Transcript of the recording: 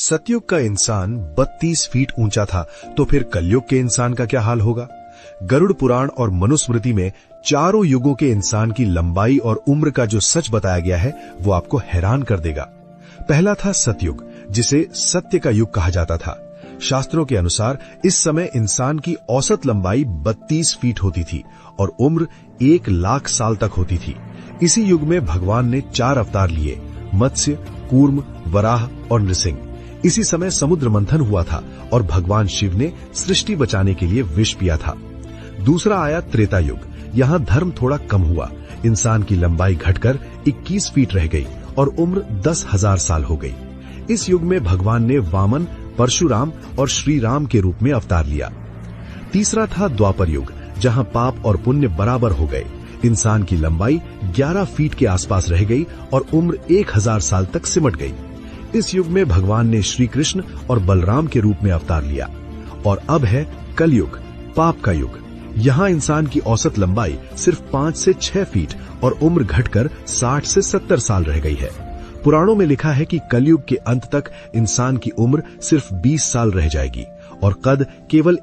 सतयुग का इंसान 32 फीट ऊंचा था, तो फिर कलयुग के इंसान का क्या हाल होगा। गरुड़ पुराण और मनुस्मृति में चारों युगों के इंसान की लंबाई और उम्र का जो सच बताया गया है वो आपको हैरान कर देगा। पहला था सतयुग, जिसे सत्य का युग कहा जाता था। शास्त्रों के अनुसार इस समय इंसान की औसत लंबाई 32 फीट होती थी और उम्र 1 लाख साल तक होती थी। इसी युग में भगवान ने 4 अवतार लिए, मत्स्य, कूर्म, वराह और नृसिंह। इसी समय समुद्र मंथन हुआ था और भगवान शिव ने सृष्टि बचाने के लिए विष पिया था। दूसरा आया त्रेता युग। यहाँ धर्म थोड़ा कम हुआ, इंसान की लंबाई घटकर 21 फीट रह गई और उम्र 10,000 साल हो गई। इस युग में भगवान ने वामन, परशुराम और श्री राम के रूप में अवतार लिया। तीसरा था द्वापर युग, जहाँ पाप और पुण्य बराबर हो गए। इंसान की लंबाई 11 फीट के आसपास रह गई और उम्र 1000 साल तक सिमट गई। इस युग में भगवान ने श्री कृष्ण और बलराम के रूप में अवतार लिया। और अब है कलयुग, पाप का युग। यहाँ इंसान की औसत लंबाई सिर्फ 5 से 6 फीट और उम्र घटकर 60 से 70 साल रह गई है। पुराणों में लिखा है कि कलयुग के अंत तक इंसान की उम्र सिर्फ 20 साल रह जाएगी और कद केवल